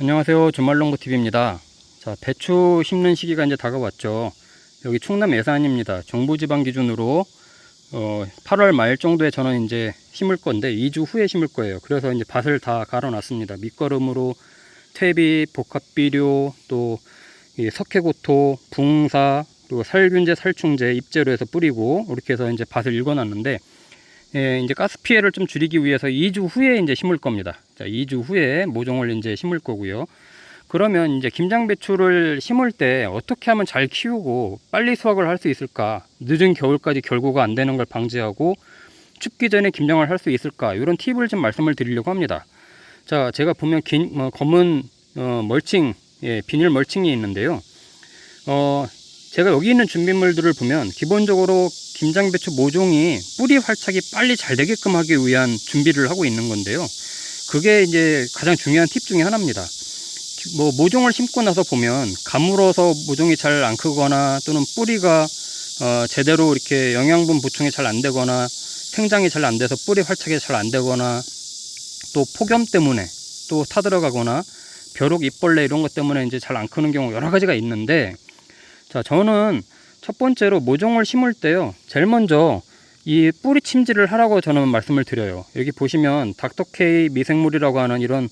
안녕하세요. 주말농부TV입니다. 자, 배추 심는 시기가 이제 다가왔죠. 여기 충남 예산입니다. 정부지방 기준으로 8월 말 정도에 저는 이제 심을 건데 2주 후에 심을 거예요. 그래서 이제 밭을 다 갈아놨습니다. 밑거름으로 퇴비, 복합비료, 또 석회고토, 붕사, 그리고 살균제, 살충제, 입제로 해서 뿌리고 이렇게 해서 이제 밭을 읽어놨는데 이제 가스 피해를 좀 줄이기 위해서 2주 후에 이제 심을 겁니다. 자, 2주 후에 모종을 이제 심을 거고요. 그러면 이제 김장배추를 심을 때 어떻게 하면 잘 키우고 빨리 수확을 할 수 있을까? 늦은 겨울까지 결구가 안 되는 걸 방지하고 춥기 전에 김장을 할 수 있을까? 이런 팁을 좀 말씀을 드리려고 합니다. 자, 제가 보면 검은 멀칭, 비닐 멀칭이 있는데요. 제가 여기 있는 준비물들을 보면 기본적으로 김장배추 모종이 뿌리 활착이 빨리 잘 되게끔 하기 위한 준비를 하고 있는 건데요. 그게 이제 가장 중요한 팁 중에 하나입니다. 모종을 심고 나서 보면 가물어서 모종이 잘 안 크거나 또는 뿌리가 제대로 이렇게 영양분 보충이 잘 안 되거나 생장이 잘 안 돼서 뿌리 활착이 잘 안 되거나 또 폭염 때문에 또 타들어가거나 벼룩, 잎벌레 이런 것 때문에 이제 잘 안 크는 경우 여러 가지가 있는데, 자, 저는 첫 번째로 모종을 심을 때요, 제일 먼저 이 뿌리 침지를 하라고 저는 말씀을 드려요. 여기 보시면 닥터케이 미생물이라고 하는 이런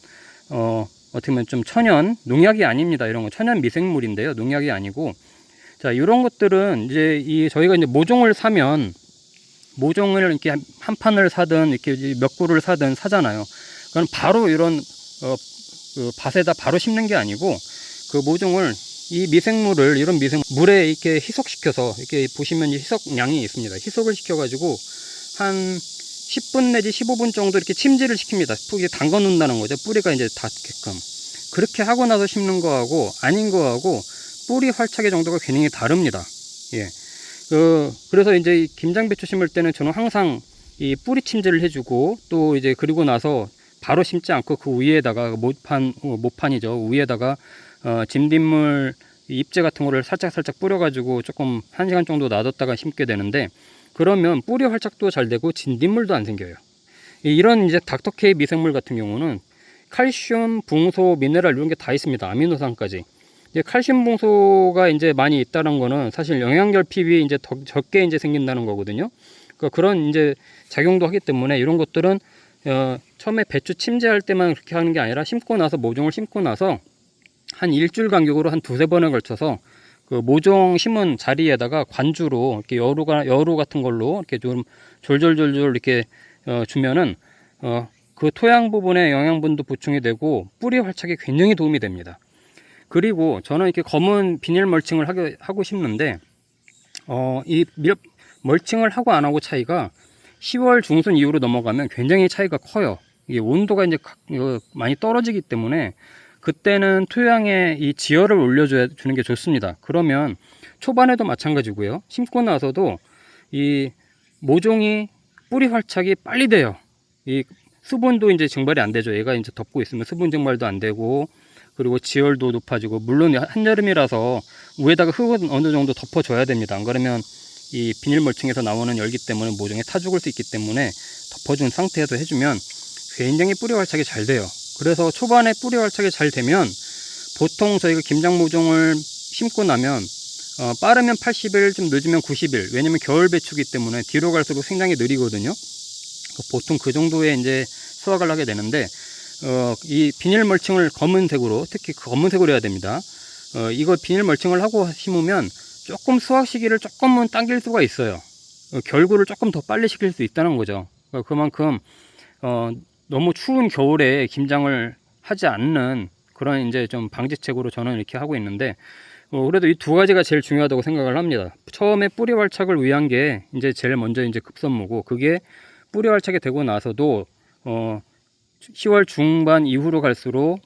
어떻게 보면 좀 천연 농약이 아닙니다. 이런 거 천연 미생물인데요, 농약이 아니고. 자, 이런 것들은 이제 저희가 이제 모종을 사면 모종을 이렇게 한 판을 사든 이렇게 몇 구를 사든 사잖아요. 그건 바로 이런 그 밭에다 바로 심는 게 아니고, 그 모종을 이 미생물을 이런 물에 이렇게 희석시켜서, 이렇게 보시면 희석량이 있습니다. 희석을 시켜가지고 한 10분 내지 15분 정도 이렇게 침지를 시킵니다. 뿌리에 담가 놓는다는 거죠. 뿌리가 이제 닿게끔. 그렇게 하고 나서 심는 거하고 아닌 거하고 뿌리 활착의 정도가 굉장히 다릅니다. 예. 그래서 이제 김장배추 심을 때는 저는 항상 이 뿌리 침지를 해주고, 또 이제 그리고 나서 바로 심지 않고 그 위에다가 모판이죠. 위에다가 진딧물 잎제 같은 거를 살짝 뿌려가지고 조금 1시간 정도 놔뒀다가 심게 되는데, 그러면 뿌리 활착도 잘 되고 진딧물도 안 생겨요. 이런 이제 닥터케이 미생물 같은 경우는 칼슘, 붕소, 미네랄 이런 게 다 있습니다. 아미노산까지. 이제 칼슘, 붕소가 이제 많이 있다는 거는 사실 영양결핍이 이제 적게 이제 생긴다는 거거든요. 그러니까 그런 이제 작용도 하기 때문에 이런 것들은 처음에 배추 침제할 때만 그렇게 하는 게 아니라 심고 나서, 모종을 심고 나서 한 일주일 간격으로 한 두세 번에 걸쳐서 그 모종 심은 자리에다가 관주로 이렇게 여루 같은 걸로 이렇게 좀 졸졸졸졸 이렇게 주면은 그 토양 부분에 영양분도 보충이 되고 뿌리 활착에 굉장히 도움이 됩니다. 그리고 저는 이렇게 검은 비닐 멀칭을 하고 싶는데, 이 멀칭을 하고 안 하고 차이가 10월 중순 이후로 넘어가면 굉장히 차이가 커요. 이게 온도가 이제 많이 떨어지기 때문에 그때는 토양에 이 지열을 올려주는 게 좋습니다. 그러면 초반에도 마찬가지고요. 심고 나서도 이 모종이 뿌리 활착이 빨리 돼요. 이 수분도 이제 증발이 안 되죠. 얘가 이제 덮고 있으면 수분 증발도 안 되고, 그리고 지열도 높아지고, 물론 한여름이라서 위에다가 흙은 어느 정도 덮어줘야 됩니다. 안 그러면 이 비닐 멀칭에서 나오는 열기 때문에 모종이 타 죽을 수 있기 때문에 덮어준 상태에서 해주면 굉장히 뿌리 활착이 잘 돼요. 그래서 초반에 뿌리 활착이 잘 되면 보통 저희가 김장 모종을 심고 나면 빠르면 80일, 좀 늦으면 90일. 왜냐면 겨울 배추기 때문에 뒤로 갈수록 생장이 느리거든요. 보통 그 정도에 이제 수확을 하게 되는데, 이 비닐 멀칭을 검은색으로, 특히 검은색으로 해야 됩니다. 이거 비닐 멀칭을 하고 심으면 조금 수확 시기를 조금은 당길 수가 있어요. 결구를 조금 더 빨리 시킬 수 있다는 거죠. 그만큼 너무 추운 겨울에 김장을 하지 않는 그런 이제 좀 방지책으로 저는 이렇게 하고 있는데, 그래도 이 두 가지가 제일 중요하다고 생각을 합니다. 처음에 뿌리 활착을 위한 게 이제 제일 먼저 이제 급선무고, 그게 뿌리 활착이 되고 나서도 10월 중반 이후로 갈수록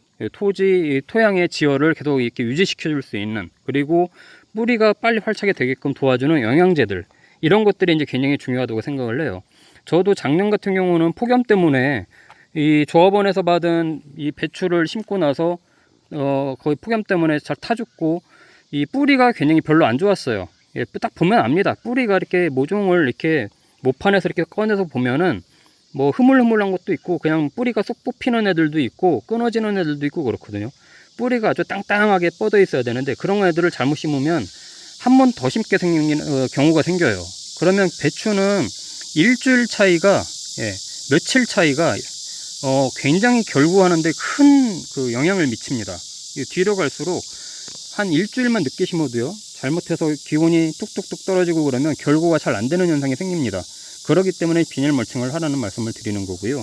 토양의 지열을 계속 이렇게 유지시켜 줄 수 있는, 그리고 뿌리가 빨리 활착이 되게끔 도와주는 영양제들, 이런 것들이 이제 굉장히 중요하다고 생각을 해요. 저도 작년 같은 경우는 폭염 때문에 이 조합원에서 받은 이 배추를 심고 나서 거의 폭염 때문에 잘 타 죽고, 이 뿌리가 굉장히 별로 안 좋았어요. 딱 보면 압니다. 뿌리가 이렇게 모종을 이렇게 모판에서 이렇게 꺼내서 보면은 뭐 흐물흐물한 것도 있고 그냥 뿌리가 쏙 뽑히는 애들도 있고 끊어지는 애들도 있고 그렇거든요. 뿌리가 아주 땅땅하게 뻗어 있어야 되는데 그런 애들을 잘못 심으면 한 번 더 심게 생기는 경우가 생겨요. 그러면 배추는 일주일 차이가, 며칠 차이가 굉장히 결구하는데 큰 그 영향을 미칩니다. 뒤로 갈수록 한 일주일만 늦게 심어도요, 잘못해서 기온이 뚝뚝뚝 떨어지고 그러면 결구가 잘 안 되는 현상이 생깁니다. 그렇기 때문에 비닐 멀칭을 하라는 말씀을 드리는 거고요.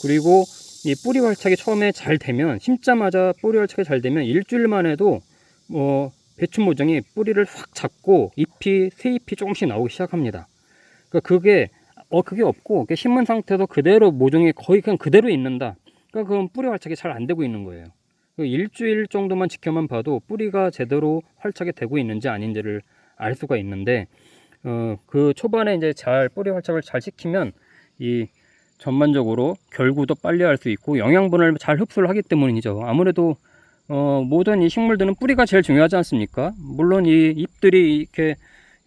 그리고 이 뿌리 활착이 처음에 잘 되면, 심자마자 뿌리 활착이 잘 되면 일주일만 해도 배추 모종이 뿌리를 확 잡고 잎이, 새 잎이 조금씩 나오기 시작합니다. 그러니까 그게 없고 심은 상태에서 그대로 모종이 거의 그냥 그대로 있는다. 그러니까 그건 뿌리 활착이 잘 안 되고 있는 거예요. 일주일 정도만 지켜만 봐도 뿌리가 제대로 활착이 되고 있는지 아닌지를 알 수가 있는데, 그 초반에 이제 잘 뿌리 활착을 잘 시키면 이 전반적으로 결구도 빨리 할 수 있고 영양분을 잘 흡수를 하기 때문이죠. 아무래도 모든 이 식물들은 뿌리가 제일 중요하지 않습니까? 물론 이 잎들이 이렇게,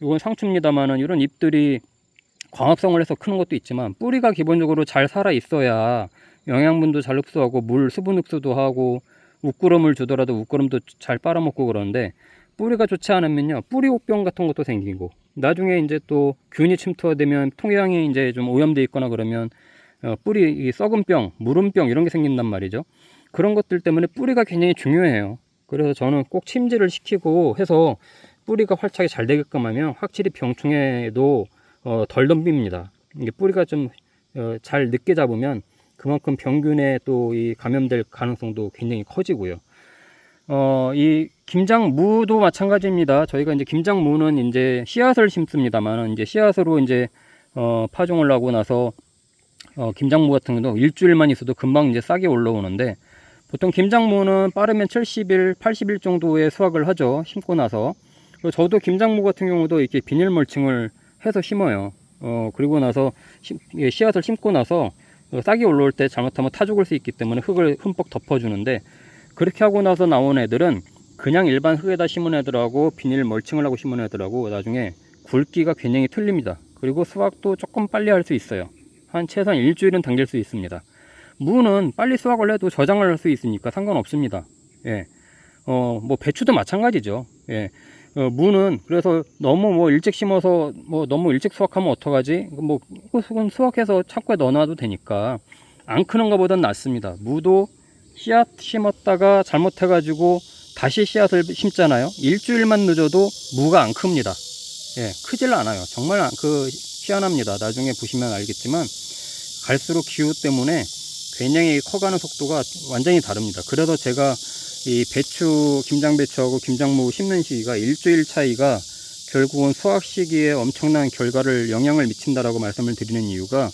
이건 상추입니다만은 이런 잎들이 광합성을 해서 크는 것도 있지만 뿌리가 기본적으로 잘 살아 있어야 영양분도 잘 흡수하고 물 수분 흡수도 하고 웃구름을 주더라도 웃구름도 잘 빨아먹고 그러는데, 뿌리가 좋지 않으면요 뿌리 옥병 같은 것도 생기고 나중에 이제 또 균이 침투되면 통영이 이제 좀 오염돼 있거나 그러면 뿌리 썩은 병, 무름병 이런 게 생긴단 말이죠. 그런 것들 때문에 뿌리가 굉장히 중요해요. 그래서 저는 꼭 침지를 시키고 해서 뿌리가 활착이 잘 되게끔 하면 확실히 병충해도 덜 덤빕니다. 이게 뿌리가 좀 잘 늦게 잡으면 그만큼 병균에 또 이 감염될 가능성도 굉장히 커지고요. 이 김장무도 마찬가지입니다. 저희가 이제 김장무는 이제 씨앗을 심습니다만, 이제 씨앗으로 이제 파종을 하고 나서 김장무 같은 경우도 일주일만 있어도 금방 이제 싹이 올라오는데, 보통 김장무는 빠르면 70일, 80일 정도의 수확을 하죠. 심고 나서. 저도 김장무 같은 경우도 이렇게 비닐 멀칭을 해서 심어요. 그리고 나서 씨앗을 심고 나서 싹이 올라올 때 잘못하면 타 죽을 수 있기 때문에 흙을 흠뻑 덮어주는데, 그렇게 하고 나서 나온 애들은 그냥 일반 흙에다 심은 애들하고 비닐 멀칭을 하고 심은 애들하고 나중에 굵기가 굉장히 틀립니다. 그리고 수확도 조금 빨리 할 수 있어요. 한 최소한 일주일은 당길 수 있습니다. 무는 빨리 수확을 해도 저장을 할 수 있으니까 상관없습니다. 뭐 배추도 마찬가지죠. 무는 그래서 너무 뭐 일찍 심어서 뭐 너무 일찍 수확하면 어떡하지? 뭐 수확해서 창고에 넣어놔도 되니까 안 크는 것보단 낫습니다. 무도 씨앗 심었다가 잘못해가지고 다시 씨앗을 심잖아요. 일주일만 늦어도 무가 안 큽니다. 크질 않아요. 정말 희한합니다. 나중에 보시면 알겠지만 갈수록 기후 때문에 굉장히 커가는 속도가 완전히 다릅니다. 그래서 제가 이 배추, 김장배추하고 김장무 심는 시기가 일주일 차이가 결국은 수확 시기에 엄청난 영향을 미친다라고 말씀을 드리는 이유가,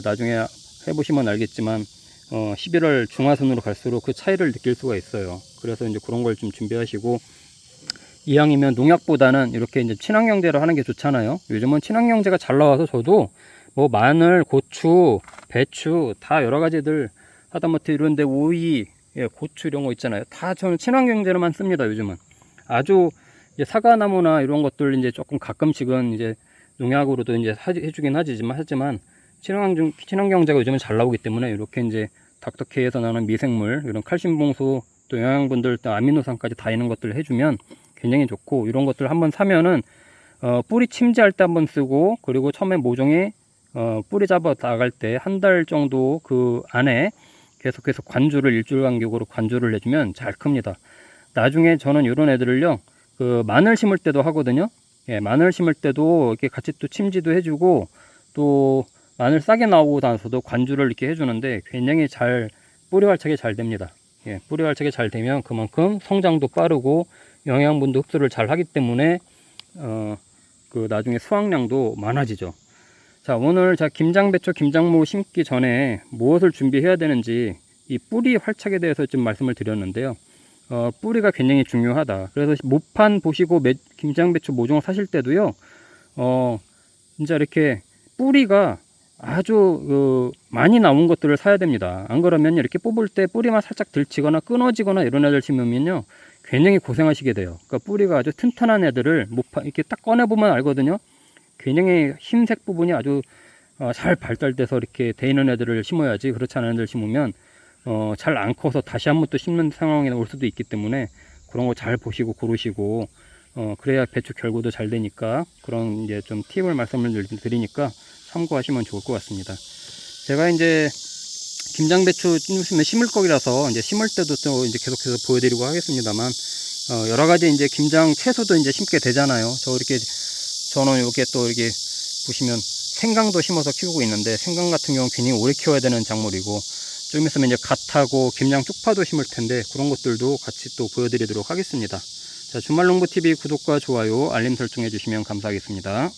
나중에 해보시면 알겠지만 11월 중하순으로 갈수록 그 차이를 느낄 수가 있어요. 그래서 이제 그런 걸 좀 준비하시고, 이왕이면 농약보다는 이렇게 이제 친환경제로 하는 게 좋잖아요. 요즘은 친환경제가 잘 나와서 저도 뭐 마늘, 고추, 배추 다 여러 가지들 하다못해 이런데 오이, 고추 이런 거 있잖아요. 다 저는 친환경제로만 씁니다. 요즘은 아주 이제 사과나무나 이런 것들 이제 조금 가끔씩은 이제 농약으로도 이제 해주긴 하지만 친환경제가 요즘은 잘 나오기 때문에 이렇게 이제 닥터케이에서 나오는 미생물, 이런 칼슘 봉수, 또 영양분들, 또 아미노산까지 다 있는 것들을 해주면 굉장히 좋고, 이런 것들 한번 사면은 뿌리 침지할 때 한번 쓰고, 그리고 처음에 모종이 뿌리 잡아 나갈 때 한 달 정도 그 안에 계속해서 관주를 일주일 간격으로 관주를 해주면 잘 큽니다. 나중에 저는 이런 애들을요, 그 마늘 심을 때도 하거든요. 마늘 심을 때도 이렇게 같이 또 침지도 해주고, 또 마늘 싹이 나오고 나서도 관주를 이렇게 해주는데 굉장히 뿌리 활착이 잘 됩니다. 뿌리 활착이 잘 되면 그만큼 성장도 빠르고 영양분도 흡수를 잘 하기 때문에 그 나중에 수확량도 많아지죠. 자, 오늘 김장배추, 김장무 심기 전에 무엇을 준비해야 되는지 이 뿌리 활착에 대해서 좀 말씀을 드렸는데요. 뿌리가 굉장히 중요하다. 그래서 모판 보시고 김장배추 모종을 사실 때도요, 진짜 이렇게 뿌리가 아주 많이 나온 것들을 사야 됩니다. 안 그러면 이렇게 뽑을 때 뿌리만 살짝 들치거나 끊어지거나 이런 애들 심으면요 굉장히 고생하시게 돼요. 그러니까 뿌리가 아주 튼튼한 애들을 이렇게 딱 꺼내보면 알거든요. 굉장히 흰색 부분이 아주 잘 발달돼서 이렇게 돼 있는 애들을 심어야지, 그렇지 않은 애들 심으면 잘 안 커서 다시 한번 또 심는 상황이 올 수도 있기 때문에 그런 거 잘 보시고 고르시고 그래야 배추 결구도 잘 되니까, 그런 이제 좀 팁을 말씀을 드리니까 참고하시면 좋을 것 같습니다. 제가 이제 김장배추 심을 거라서 이제 심을 때도 또 이제 계속해서 보여드리고 하겠습니다만, 여러 가지 이제 김장 채소도 이제 심게 되잖아요. 저는 이렇게 또 이렇게 보시면 생강도 심어서 키우고 있는데, 생강 같은 경우는 굉장히 오래 키워야 되는 작물이고, 좀 있으면 이제 갓하고 김장 쪽파도 심을 텐데, 그런 것들도 같이 또 보여드리도록 하겠습니다. 자, 주말농부TV 구독과 좋아요, 알림 설정해 주시면 감사하겠습니다.